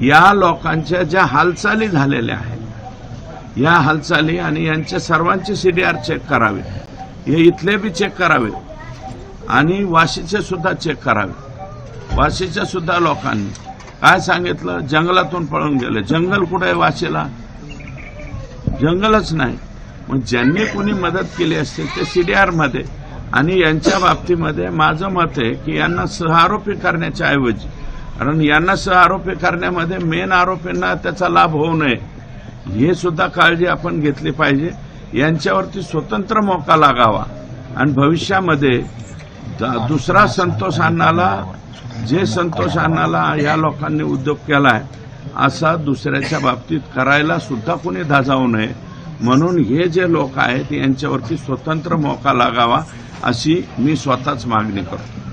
या लोकांच्या ज्या हालचाली झालेल्या आहेत, या हालचाली आणि यांच्या सर्वांचे CDR चेक करावे, हे इथले बी चेक करावे आणि वाशीचे सुद्धा चेक करावे। वाशीच्या सुद्धा लोकांनी काय सांगितलं, जंगलातून पळून गेले। जंगल कुठे आहे वाशीला? जंगलच नाही। मग ज्यांनी कोणी मदत केली असेल ते CDR मध्ये, आणि यांच्या बाबतीमध्ये माझं मत आहे की यांना सहआरोपी करण्याच्या ऐवजी, कारण यांना सहआरोपी करण्यामध्ये मेन आरोपींना त्याचा लाभ होऊ नये, हे सुद्धा काळजी आपण घेतली पाहिजे। यांच्यावरती स्वतंत्र मोका लागावा आणि भविष्यामध्ये दुसरा संतोष अण्णाला, जे संतोष अण्णाला या लोकांनी उद्योग केलाय असा दुसऱ्याच्या बाबतीत करायला सुद्धा कोणी धाजावू नये, म्हणून हे जे लोक आहेत यांच्यावरती स्वतंत्र मोका लागावा अशी मी स्वतःच मागणी करतो।